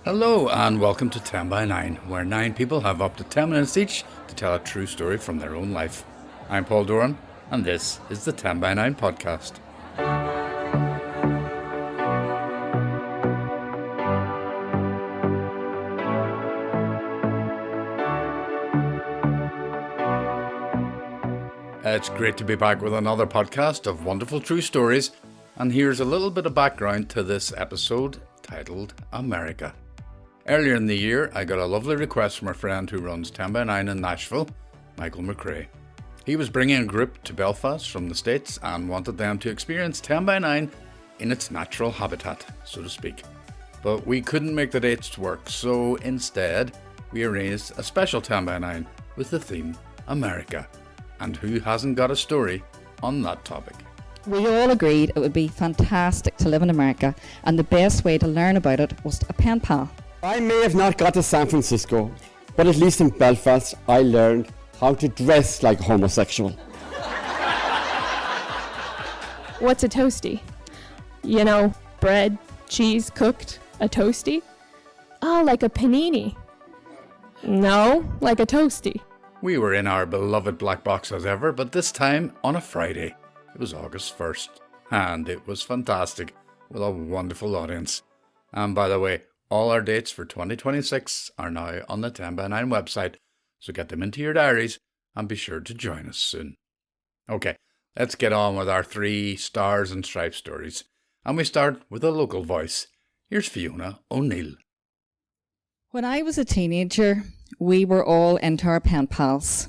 Hello and welcome to 10 by 9, where 9 people have up to 10 minutes each to tell a true story from their own life. I'm Paul Doran, and this is the 10 by 9 podcast. It's great to be back with another podcast of wonderful true stories, and here's a little bit of background to this episode titled America. Earlier in the year, I got a lovely request from a friend who runs 10 by 9 in Nashville, Michael McRae. He was bringing a group to Belfast from the States and wanted them to experience 10 by 9 in its natural habitat, so to speak. But we couldn't make the dates work, so instead, we arranged a special 10 by 9 with the theme America. And who hasn't got a story on that topic? We all agreed it would be fantastic to live in America, and the best way to learn about it was a pen pal. I may have not got to San Francisco, but at least in Belfast I learned how to dress like a homosexual. What's a toasty? You know, bread, cheese, cooked, a toasty? Oh, like a panini. No, like a toasty. We were in our beloved black box as ever, but this time on a Friday. It was August 1st, and it was fantastic with a wonderful audience. And by the way, all our dates for 2026 are now on the 10 by 9 website, so get them into your diaries and be sure to join us soon. Okay, let's get on with our 3 stars and stripes stories, and we start with a local voice. Here's Fiona O'Neill. When I was a teenager, we were all into our pen pals.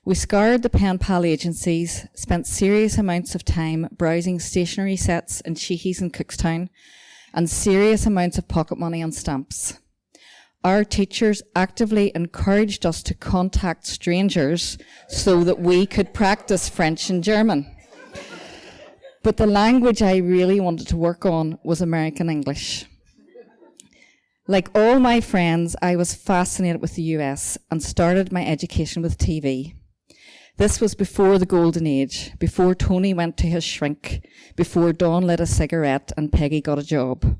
We scoured the pen pal agencies, spent serious amounts of time browsing stationery sets in Sheehy's and Cookstown, and serious amounts of pocket money on stamps. Our teachers actively encouraged us to contact strangers so that we could practice French and German. But the language I really wanted to work on was American English. Like all my friends, I was fascinated with the US and started my education with TV. This was before the golden age, before Tony went to his shrink, before Dawn lit a cigarette and Peggy got a job.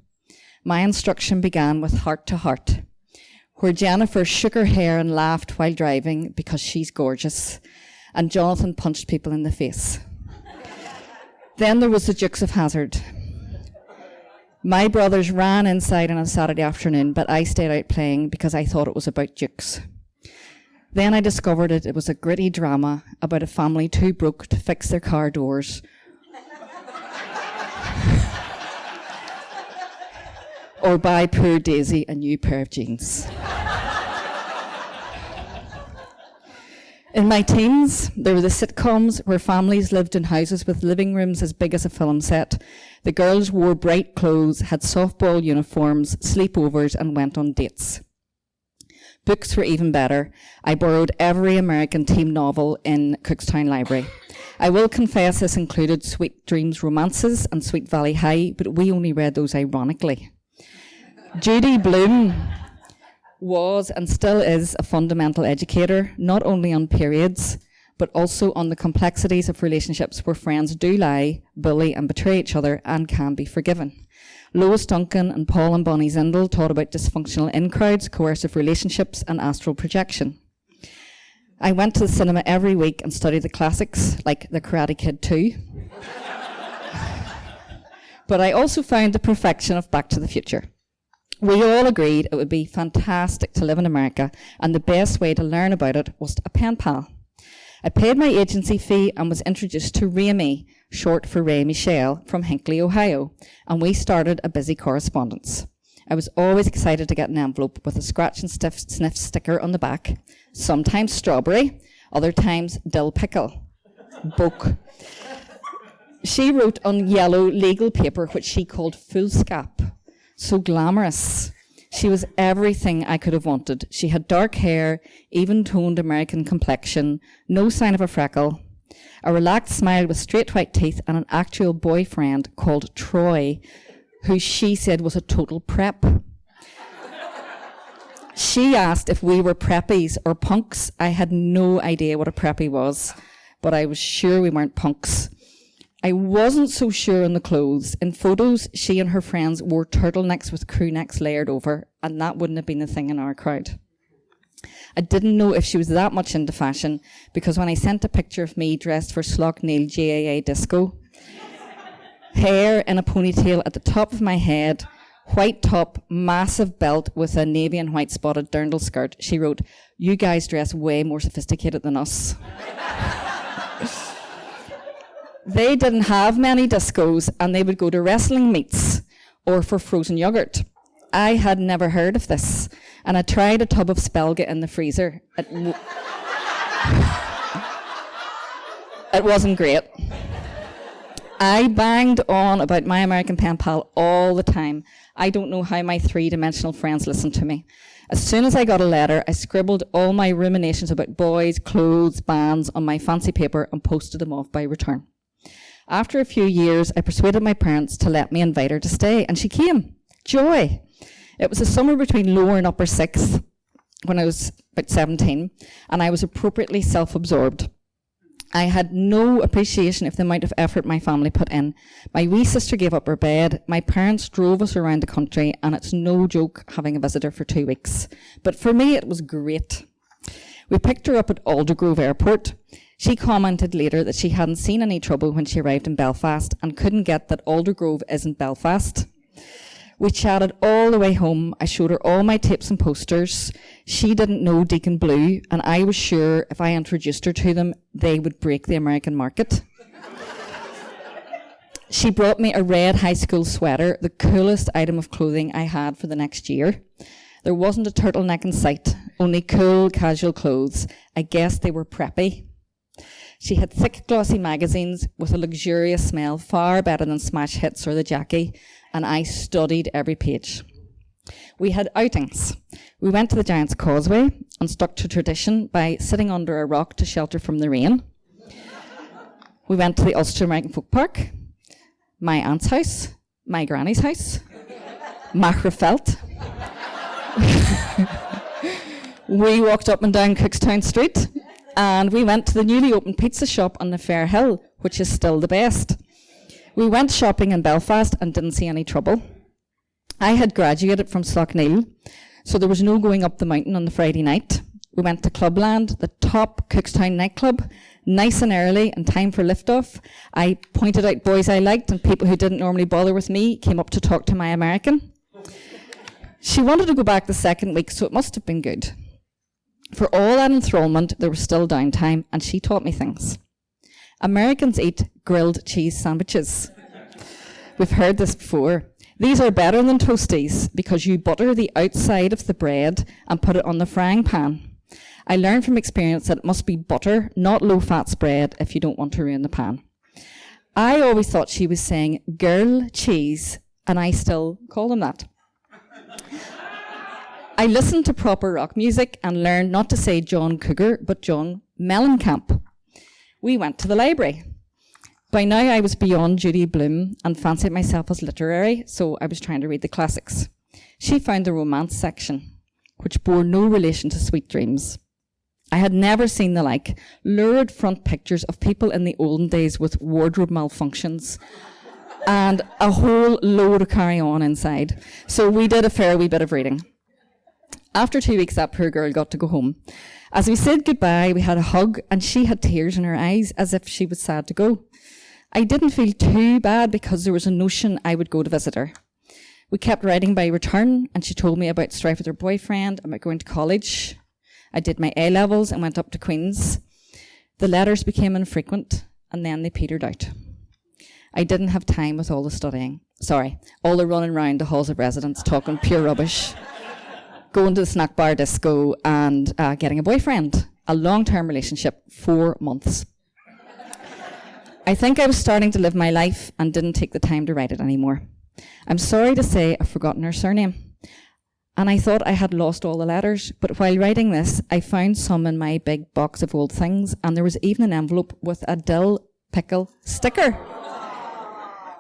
My instruction began with Heart to Heart, where Jennifer shook her hair and laughed while driving because she's gorgeous, and Jonathan punched people in the face. Then there was the Dukes of Hazzard. My brothers ran inside on a Saturday afternoon, but I stayed out playing because I thought it was about dukes. Then I discovered it was a gritty drama about a family too broke to fix their car doors. Or buy poor Daisy a new pair of jeans. In my teens, there were the sitcoms where families lived in houses with living rooms as big as a film set. The girls wore bright clothes, had softball uniforms, sleepovers, and went on dates. Books were even better. I borrowed every American teen novel in Cookstown Library. I will confess this included Sweet Dreams romances and Sweet Valley High, but we only read those ironically. Judy Blume was and still is a fundamental educator, not only on periods, but also on the complexities of relationships where friends do lie, bully and betray each other and can be forgiven. Lois Duncan and Paul and Bonnie Zindel taught about dysfunctional in-crowds, coercive relationships and astral projection. I went to the cinema every week and studied the classics like The Karate Kid 2. But I also found the perfection of Back to the Future. We all agreed it would be fantastic to live in America, and the best way to learn about it was a pen pal. I paid my agency fee and was introduced to Ramey, short for Ray Michelle, from Hinckley, Ohio, and we started a busy correspondence. I was always excited to get an envelope with a scratch and sniff sticker on the back, sometimes strawberry, other times dill pickle, boke. She wrote on yellow legal paper, which she called foolscap. So glamorous. She was everything I could have wanted. She had dark hair, even-toned American complexion, no sign of a freckle, a relaxed smile with straight white teeth, and an actual boyfriend called Troy, who she said was a total prep. She asked if we were preppies or punks. I had no idea what a preppy was, but I was sure we weren't punks. I wasn't so sure on the clothes. In photos, she and her friends wore turtlenecks with crew necks layered over. and that wouldn't have been the thing in our crowd. I didn't know if she was that much into fashion, because when I sent a picture of me dressed for Slough-Neil GAA disco, hair in a ponytail at the top of my head, white top, massive belt with a navy and white spotted dirndl skirt, she wrote, "You guys dress way more sophisticated than us." They didn't have many discos, and they would go to wrestling meets or for frozen yogurt. I had never heard of this, and I tried a tub of Spelga in the freezer. It wasn't great. I banged on about my American pen pal all the time. I don't know how my three-dimensional friends listened to me. As soon as I got a letter, I scribbled all my ruminations about boys, clothes, bands on my fancy paper and posted them off by return. After a few years, I persuaded my parents to let me invite her to stay, and she came. Joy. It was a summer between lower and upper sixth when I was about 17, and I was appropriately self-absorbed. I had no appreciation of the amount of effort my family put in. My wee sister gave up her bed, my parents drove us around the country, and it's no joke having a visitor for 2 weeks. But for me, it was great. We picked her up at Aldergrove Airport. She commented later that she hadn't seen any trouble when she arrived in Belfast and couldn't get that Aldergrove isn't Belfast. We chatted all the way home. I showed her all my tapes and posters. She didn't know Deacon Blue, and I was sure if I introduced her to them, they would break the American market. She brought me a red high school sweater, the coolest item of clothing I had for the next year. There wasn't a turtleneck in sight, only cool, casual clothes. I guess they were preppy. She had thick, glossy magazines with a luxurious smell, far better than Smash Hits or the Jackie, and I studied every page. We had outings. We went to the Giant's Causeway and stuck to tradition by sitting under a rock to shelter from the rain. We went to the Ulster American Folk Park, my aunt's house, my granny's house, Machrafelt. We walked up and down Cookstown Street, and we went to the newly opened pizza shop on the Fair Hill, which is still the best. We went shopping in Belfast and didn't see any trouble. I had graduated from Slough-Neil, so there was no going up the mountain on the Friday night. We went to Clubland, the top Cookstown nightclub, nice and early and time for liftoff. I pointed out boys I liked, and people who didn't normally bother with me came up to talk to my American. She wanted to go back the second week, so it must have been good. For all that enthrallment, there was still downtime, and she taught me things. Americans eat grilled cheese sandwiches. We've heard this before. These are better than toasties because you butter the outside of the bread and put it on the frying pan. I learned from experience that it must be butter, not low-fat spread, if you don't want to ruin the pan. I always thought she was saying girl cheese, and I still call them that. I listened to proper rock music and learned not to say John Cougar, but John Mellencamp. We went to the library. By now I was beyond Judy Blume and fancied myself as literary, so I was trying to read the classics. She found the romance section, which bore no relation to Sweet Dreams. I had never seen the like, lurid front pictures of people in the olden days with wardrobe malfunctions and a whole load of carry on inside. So we did a fair wee bit of reading. After 2 weeks, that poor girl got to go home. As we said goodbye, we had a hug, and she had tears in her eyes as if she was sad to go. I didn't feel too bad because there was a notion I would go to visit her. We kept writing by return, and she told me about strife with her boyfriend, about going to college. I did my A-levels and went up to Queen's. The letters became infrequent, and then they petered out. I didn't have time with all the studying. All the running round the halls of residence, talking pure rubbish. Going to the snack bar disco and getting a boyfriend. A long-term relationship, 4 months. I think I was starting to live my life and didn't take the time to write it anymore. I'm sorry to say I've forgotten her surname. And I thought I had lost all the letters, but while writing this, I found some in my big box of old things, and there was even an envelope with a dill pickle sticker,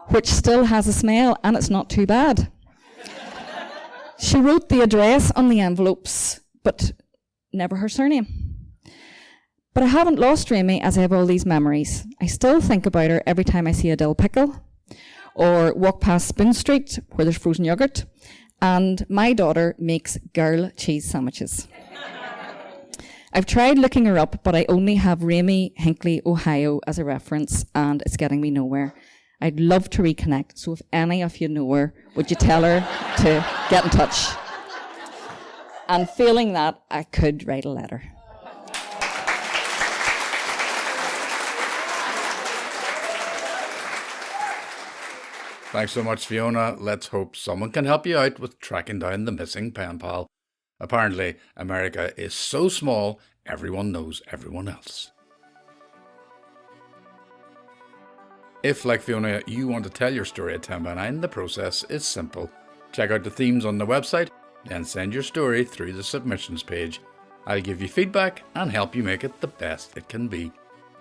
which still has a smell, and it's not too bad. She wrote the address on the envelopes, but never her surname. But I haven't lost Ramie, as I have all these memories. I still think about her every time I see a dill pickle, or walk past Spoon Street, where there's frozen yogurt, And my daughter makes girl cheese sandwiches. I've tried looking her up, but I only have Ramey, Hinckley, Ohio as a reference, and it's getting me nowhere. I'd love to reconnect, so if any of you know her, would you tell her to get in touch? And failing that, I could write a letter. Thanks so much, Fiona. Let's hope someone can help you out with tracking down the missing pen pal. Apparently, America is so small, everyone knows everyone else. If, like Fiona, you want to tell your story at 10 by 9, the process is simple. Check out the themes on the website, then send your story through the submissions page. I'll give you feedback and help you make it the best it can be.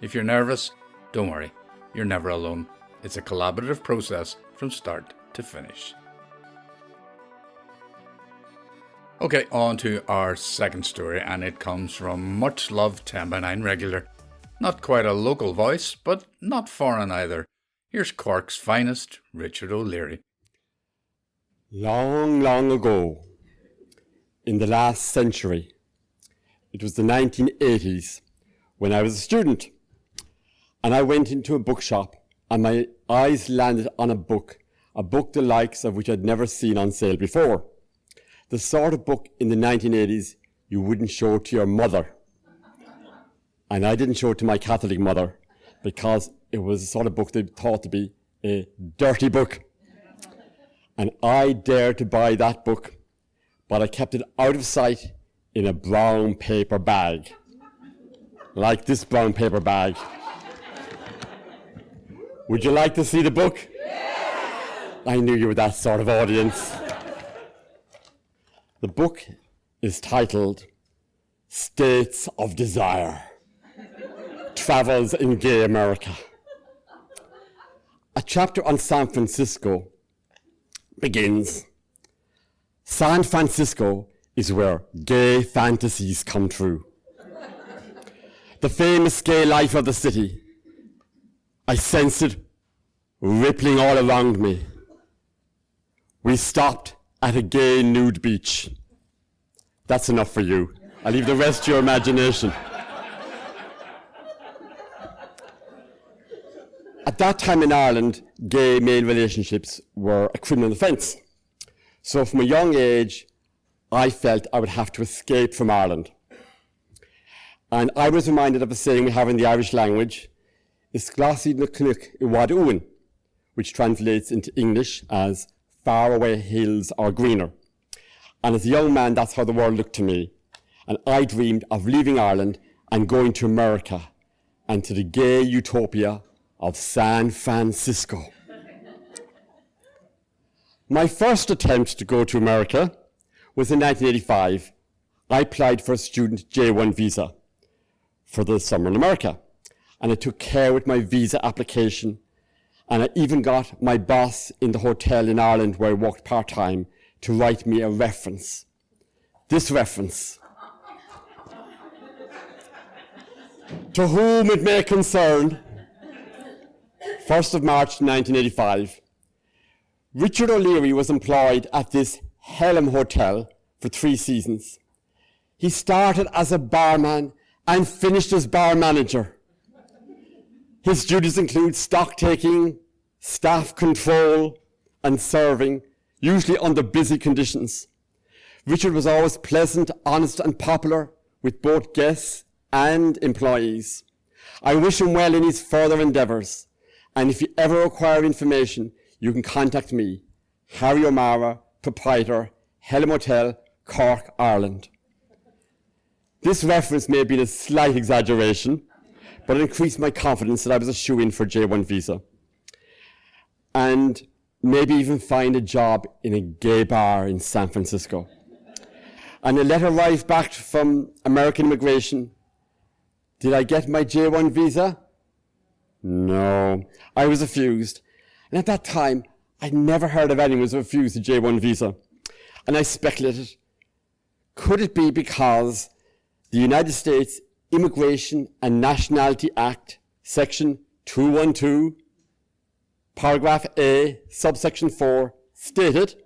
If you're nervous, don't worry, you're never alone. It's a collaborative process from start to finish. Okay, on to our second story, and it comes from much loved 10 by 9 regular. Not quite a local voice, but not foreign either. Here's Cork's finest, Richard O'Leary. Long, long ago, in the last century, it was the 1980s, when I was a student, and I went into a bookshop, and my eyes landed on a book the likes of which I'd never seen on sale before. The sort of book in the 1980s you wouldn't show to your mother. And I didn't show it to my Catholic mother because it was the sort of book they thought to be a dirty book. And I dared to buy that book, but I kept it out of sight in a brown paper bag. Like this brown paper bag. Would you like to see the book? Yes! I knew you were that sort of audience. The book is titled States of Desire, Travels in Gay America. A chapter on San Francisco begins. San Francisco is where gay fantasies come true. The famous gay life of the city. I sense it rippling all around me. We stopped at a gay nude beach. That's enough for you. I'll leave the rest to your imagination. At that time in Ireland, gay male relationships were a criminal offence. So from a young age, I felt I would have to escape from Ireland. And I was reminded of a saying we have in the Irish language, Is Glasí na Cnoc I Wad Uain, which translates into English as far away hills are greener. And as a young man, that's how the world looked to me. And I dreamed of leaving Ireland and going to America and to the gay utopia of San Francisco. My first attempt to go to America was in 1985. I applied for a student J1 visa for the summer in America. And I took care with my visa application. And I even got my boss in the hotel in Ireland where I worked part-time to write me a reference. This reference. To whom it may concern, 1st of March 1985, Richard O'Leary was employed at this Helm Hotel for 3 seasons. He started as a barman and finished as bar manager. His duties include stock taking, staff control, and serving, usually under busy conditions. Richard was always pleasant, honest, and popular with both guests and employees. I wish him well in his further endeavours, and if you ever require information, you can contact me, Harry O'Mara, proprietor, Helm Hotel, Cork, Ireland. This reference may have been a slight exaggeration, but it increased my confidence that I was a shoo-in for J1 visa. And maybe even find a job in a gay bar in San Francisco. And a letter arrived back from American Immigration. Did I get my J1 visa? No, I was refused. And at that time, I'd never heard of anyone who was refused a J1 visa. And I speculated, could it be because the United States Immigration and Nationality Act, Section 212, Paragraph A, subsection 4, stated,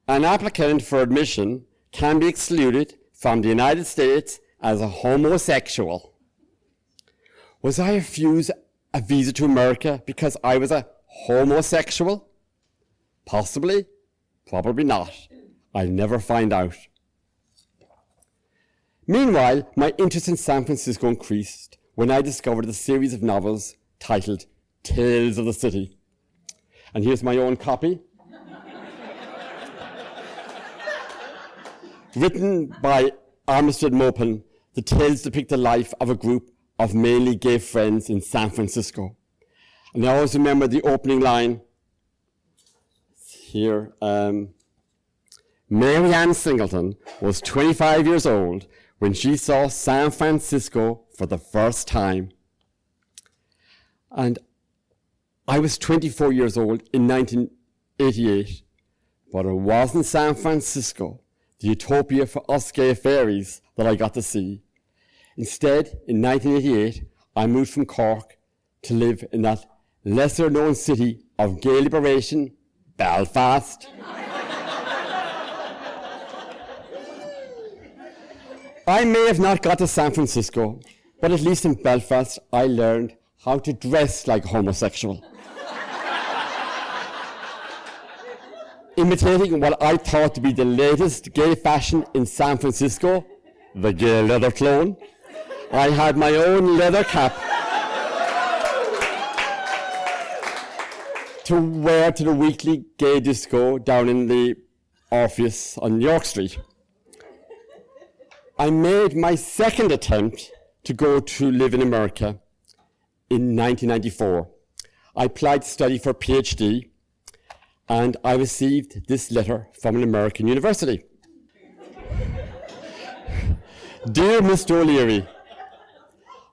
an applicant for admission can be excluded from the United States as a homosexual. Was I refused a visa to America because I was a homosexual? Possibly, probably not. I'll never find out. Meanwhile, my interest in San Francisco increased when I discovered a series of novels titled Tales of the City. And here's my own copy. Written by Armistead Maupin, the tales depict the life of a group of mainly gay friends in San Francisco. And I always remember the opening line here. Mary Ann Singleton was 25 years old when she saw San Francisco for the first time. And I was 24 years old in 1988, but it wasn't San Francisco, the utopia for us gay fairies, that I got to see. Instead, in 1988, I moved from Cork to live in that lesser-known city of gay liberation, Belfast. I may have not got to San Francisco, but at least in Belfast, I learned how to dress like a homosexual. Imitating what I thought to be the latest gay fashion in San Francisco, the gay leather clone, I had my own leather cap to wear to the weekly gay disco down in the Orpheus on York Street. I made my second attempt to go to live in America in 1994. I applied to study for a PhD, and I received this letter from an American university. Dear Mr. O'Leary,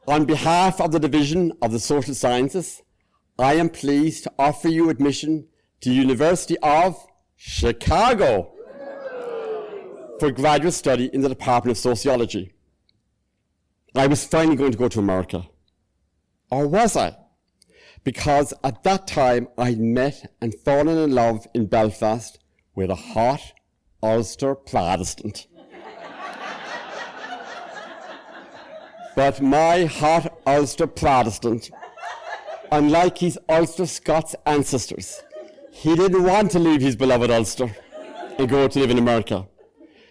on behalf of the Division of the Social Sciences, I am pleased to offer you admission to the University of Chicago for graduate study in the Department of Sociology. I was finally going to go to America. Or was I? Because at that time I'd met and fallen in love in Belfast with a hot Ulster Protestant. But my hot Ulster Protestant, unlike his Ulster Scots ancestors, he didn't want to leave his beloved Ulster and go to live in America.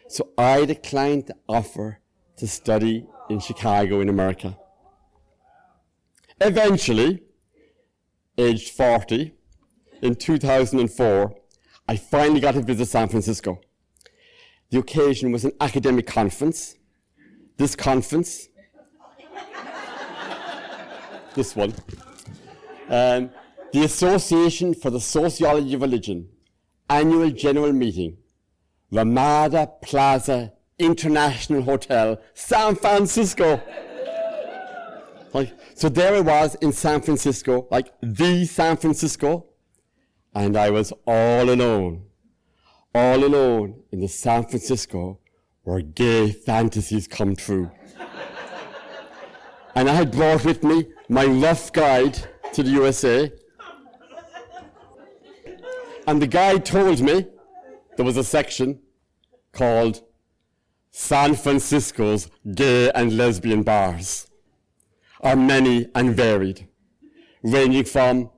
So I declined the offer to study in Chicago in America. Eventually, aged 40, in 2004, I finally got to visit San Francisco. The occasion was an academic conference. This conference, this one, the Association for the Sociology of Religion, annual general meeting, Ramada Plaza International Hotel, San Francisco. So there I was in San Francisco, like the San Francisco, and I was all alone in the San Francisco where gay fantasies come true. And I had brought with me my rough guide to the USA, and the guide told me there was a section called San Francisco's Gay and Lesbian Bars are many and varied, ranging from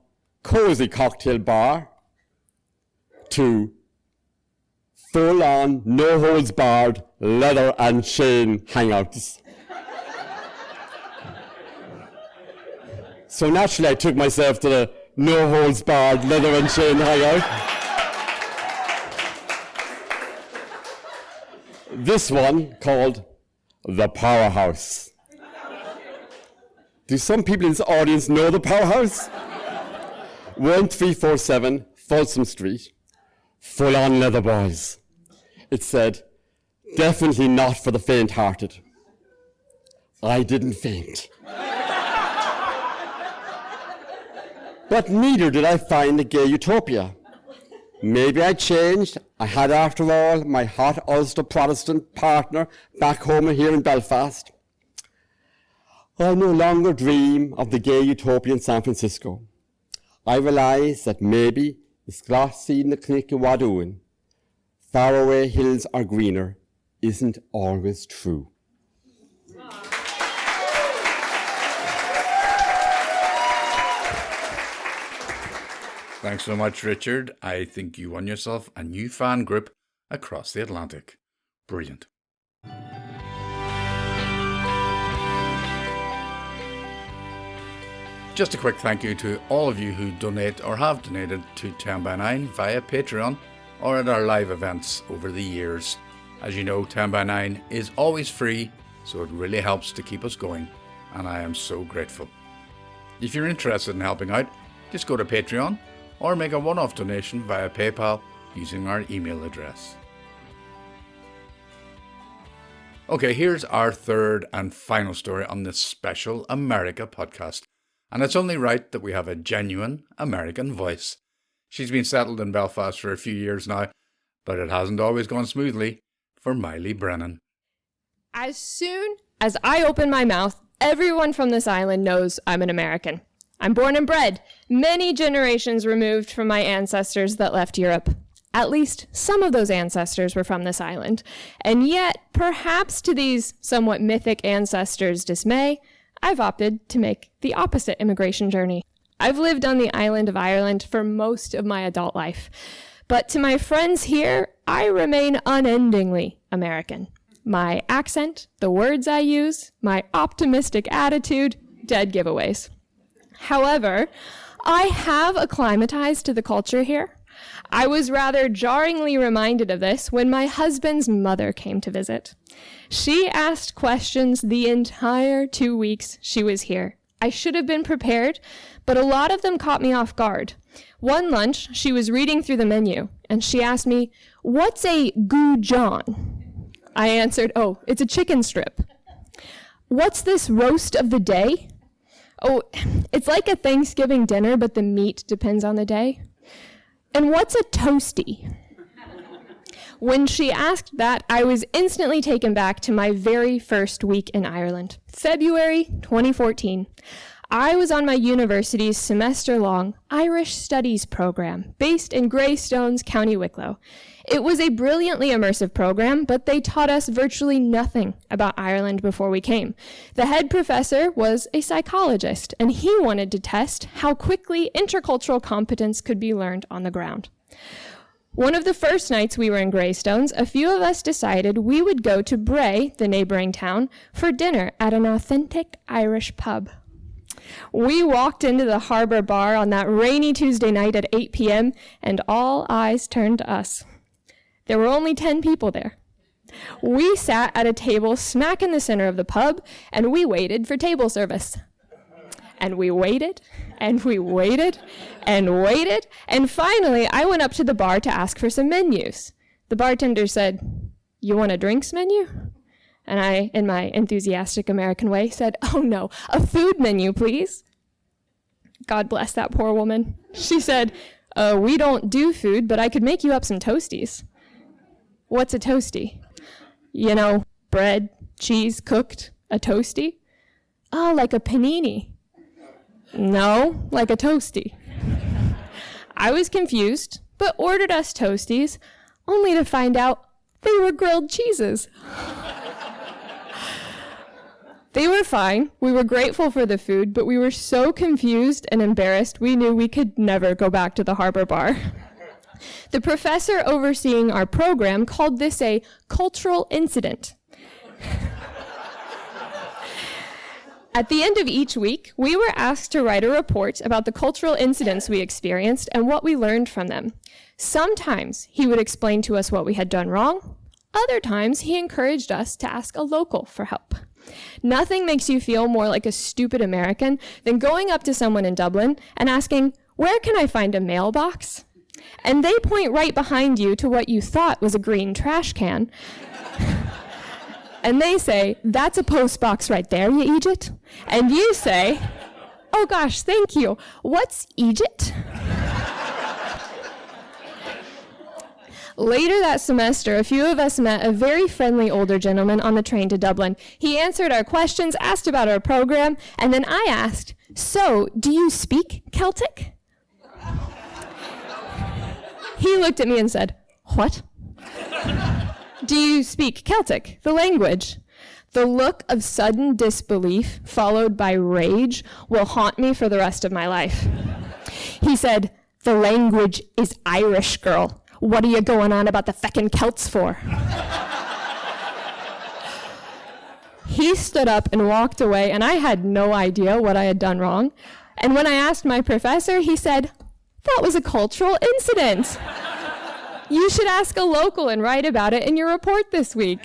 cozy cocktail bar to full-on, no-holds-barred leather and chain hangouts. So naturally I took myself to the no-holds-barred leather and chain hangout. This one called the Powerhouse. Do some people in this audience know the Powerhouse? 1347 Folsom Street, full-on leather boys. It said, definitely not for the faint-hearted. I didn't faint. But neither did I find the gay utopia. Maybe I changed. I had, after all, my hot Ulster Protestant partner back home here in Belfast. I no longer dream of the gay utopia in San Francisco. I realise that maybe it's Glossy na Cnick Wadúin, faraway hills are greener isn't always true. Thanks so much, Richard. I think you won yourself a new fan group across the Atlantic. Brilliant. Just a quick thank you to all of you who donate or have donated to 10 by 9 via Patreon or at our live events over the years. As you know, 10 by 9 is always free, so it really helps to keep us going, and I am so grateful. If you're interested in helping out, just go to Patreon or make a one-off donation via PayPal using our email address. Okay, here's our third and final story on this special America podcast. And it's only right that we have a genuine American voice. She's been settled in Belfast for a few years now, but it hasn't always gone smoothly for Mylie Brennan. As soon as I open my mouth, everyone from this island knows I'm an American. I'm born and bred, many generations removed from my ancestors that left Europe. At least some of those ancestors were from this island. And yet, perhaps to these somewhat mythic ancestors' dismay, I've opted to make the opposite immigration journey. I've lived on the island of Ireland for most of my adult life. But to my friends here, I remain unendingly American. My accent, the words I use, my optimistic attitude, dead giveaways. However, I have acclimatized to the culture here. I was rather jarringly reminded of this when my husband's mother came to visit. She asked questions the entire 2 weeks she was here. I should have been prepared, but a lot of them caught me off guard. One lunch, she was reading through the menu, and she asked me, "What's a goujon?" I answered, "Oh, it's a chicken strip." "What's this roast of the day?" "Oh, it's like a Thanksgiving dinner, but the meat depends on the day." "And what's a toasty?" When she asked that, I was instantly taken back to my very first week in Ireland, February 2014. I was on my university's semester-long Irish Studies program based in Greystones, County Wicklow. It was a brilliantly immersive program, but they taught us virtually nothing about Ireland before we came. The head professor was a psychologist, and he wanted to test how quickly intercultural competence could be learned on the ground. One of the first nights we were in Greystones, a few of us decided we would go to Bray, the neighboring town, for dinner at an authentic Irish pub. We walked into the Harbour Bar on that rainy Tuesday night at 8 p.m., and all eyes turned to us. There were only 10 people there. We sat at a table smack in the center of the pub, and we waited for table service. And we waited, and we waited, and waited, and finally I went up to the bar to ask for some menus. The bartender said, "You want a drinks menu?" And I, in my enthusiastic American way, said, "Oh no, a food menu, please." God bless that poor woman. She said, "We don't do food, but I could make you up some toasties." "What's a toasty?" "You know, bread, cheese, cooked, a toasty." "Oh, like a panini." "No, like a toasty." I was confused, but ordered us toasties, only to find out they were grilled cheeses. They were fine. We were grateful for the food, but we were so confused and embarrassed we knew we could never go back to the Harbour Bar. The professor overseeing our program called this a cultural incident. At the end of each week, we were asked to write a report about the cultural incidents we experienced and what we learned from them. Sometimes he would explain to us what we had done wrong. Other times, he encouraged us to ask a local for help. Nothing makes you feel more like a stupid American than going up to someone in Dublin and asking, "Where can I find a mailbox?" And they point right behind you to what you thought was a green trash can. And they say, "That's a post box right there, you Egypt." And you say, "Oh gosh, thank you. What's Egypt?" Later that semester, a few of us met a very friendly older gentleman on the train to Dublin. He answered our questions, asked about our program, and then I asked, "So, do you speak Celtic?" He looked at me and said, "What?" Do you speak Celtic, the language? The look of sudden disbelief, followed by rage, will haunt me for the rest of my life. He said, "The language is Irish, girl. What are you going on about the feckin' Celts for?" He stood up and walked away, and I had no idea what I had done wrong. And when I asked my professor, he said, "That was a cultural incident. You should ask a local and write about it in your report this week."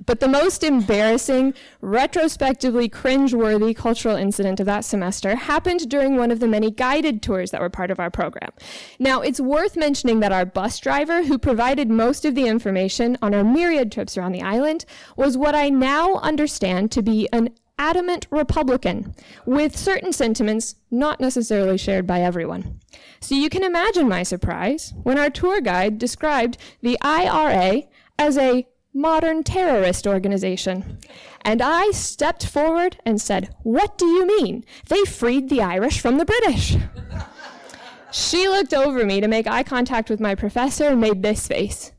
But the most embarrassing, retrospectively cringe-worthy cultural incident of that semester happened during one of the many guided tours that were part of our program. Now, it's worth mentioning that our bus driver, who provided most of the information on our myriad trips around the island, was what I now understand to be an adamant Republican, with certain sentiments not necessarily shared by everyone. So you can imagine my surprise when our tour guide described the IRA as a modern terrorist organization. And I stepped forward and said, "What do you mean? They freed the Irish from the British." She looked over me to make eye contact with my professor and made this face.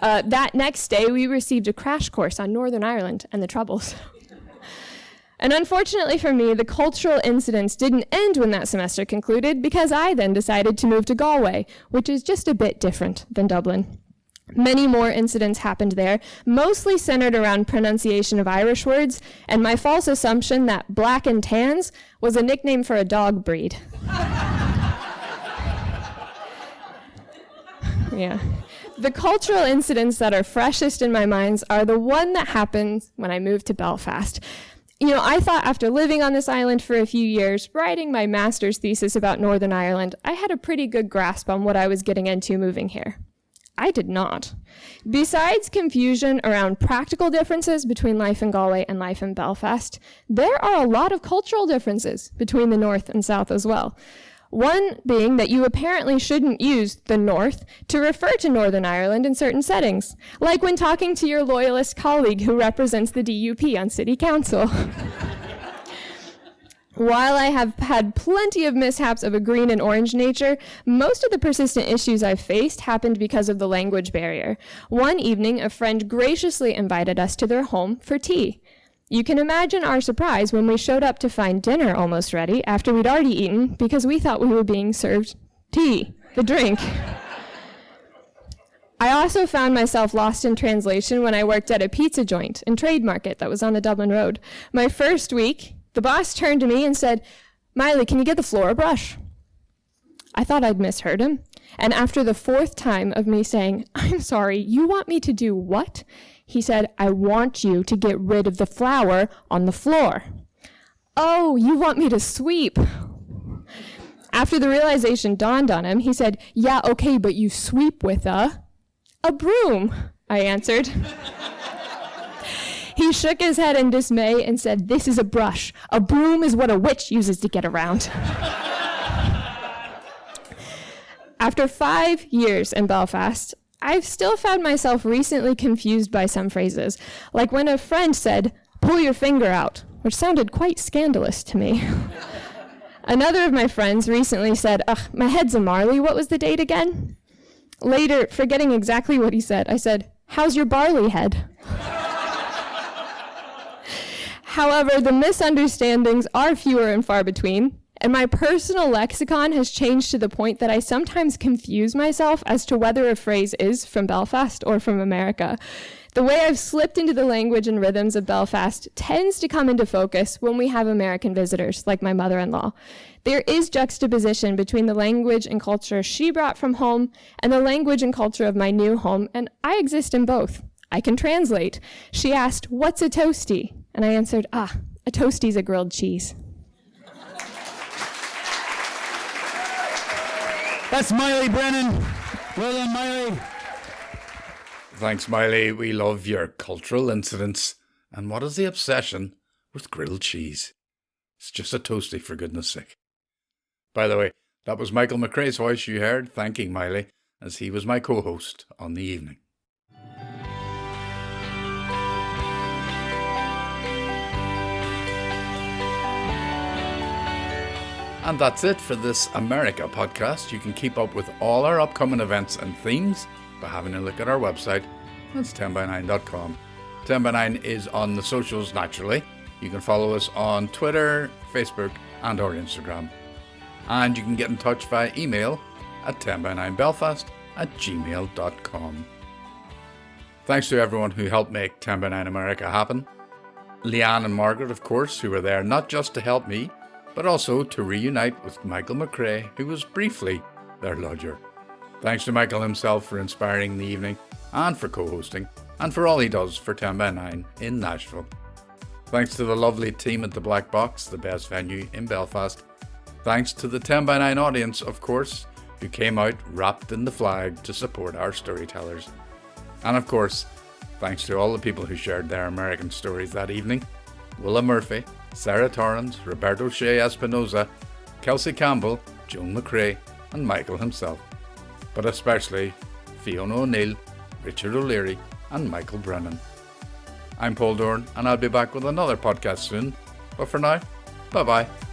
That next day, we received a crash course on Northern Ireland and the Troubles. And unfortunately for me, the cultural incidents didn't end when that semester concluded, because I then decided to move to Galway, which is just a bit different than Dublin. Many more incidents happened there, mostly centered around pronunciation of Irish words, and my false assumption that black and tans was a nickname for a dog breed. Yeah. The cultural incidents that are freshest in my minds are the one that happened when I moved to Belfast. You know, I thought after living on this island for a few years, writing my master's thesis about Northern Ireland, I had a pretty good grasp on what I was getting into moving here. I did not. Besides confusion around practical differences between life in Galway and life in Belfast, there are a lot of cultural differences between the North and South as well. One being that you apparently shouldn't use the North to refer to Northern Ireland in certain settings, like when talking to your loyalist colleague who represents the DUP on City Council. While I have had plenty of mishaps of a green and orange nature, most of the persistent issues I've faced happened because of the language barrier. One evening, a friend graciously invited us to their home for tea. You can imagine our surprise when we showed up to find dinner almost ready after we'd already eaten, because we thought we were being served tea, the drink. I also found myself lost in translation when I worked at a pizza joint and trade market that was on the Dublin Road. My first week, the boss turned to me and said, "Mylie, can you get the floor a brush?" I thought I'd misheard him. And after the fourth time of me saying, "I'm sorry, you want me to do what?" he said, "I want you to get rid of the flour on the floor." "Oh, you want me to sweep?" After the realization dawned on him, he said, "Yeah, okay, but you sweep with a broom," I answered. He shook his head in dismay and said, "This is a brush. A broom is what a witch uses to get around." After 5 years in Belfast, I've still found myself recently confused by some phrases, like when a friend said, "Pull your finger out," which sounded quite scandalous to me. Another of my friends recently said, "Ugh, my head's a Marley. What was the date again?" Later, forgetting exactly what he said, I said, "How's your barley head?" However, the misunderstandings are fewer and far between, and my personal lexicon has changed to the point that I sometimes confuse myself as to whether a phrase is from Belfast or from America. The way I've slipped into the language and rhythms of Belfast tends to come into focus when we have American visitors, like my mother-in-law. There is juxtaposition between the language and culture she brought from home and the language and culture of my new home, and I exist in both. I can translate. She asked, "What's a toastie?" And I answered, a toastie's a grilled cheese. That's Mylie Brennan. Well done, Mylie. Thanks, Mylie. We love your cultural incidents. And what is the obsession with grilled cheese? It's just a toastie, for goodness sake. By the way, that was Michael McRae's voice you heard thanking Mylie, as he was my co-host on the evening. And that's it for this America podcast. You can keep up with all our upcoming events and themes by having a look at our website. That's 10by9.com. 10by9 is on the socials naturally. You can follow us on Twitter, Facebook and or Instagram. And you can get in touch via email at 10by9belfast@gmail.com. Thanks to everyone who helped make 10by9 America happen. Leanne and Margaret, of course, who were there not just to help me, but also to reunite with Michael McRae, who was briefly their lodger. Thanks to Michael himself for inspiring the evening and for co-hosting, and for all he does for 10by9 in Nashville. Thanks to the lovely team at the Black Box, the best venue in Belfast. Thanks to the 10by9 audience, of course, who came out wrapped in the flag to support our storytellers. And of course, thanks to all the people who shared their American stories that evening. Willa Murphy, Sarah Torrance, Roberto Shea Espinoza, Kelsey Campbell, Joan McRae and Michael himself. But especially Fiona O'Neill, Richard O'Leary and Mylie Brennan. I'm Paul Dorn and I'll be back with another podcast soon. But for now, bye bye.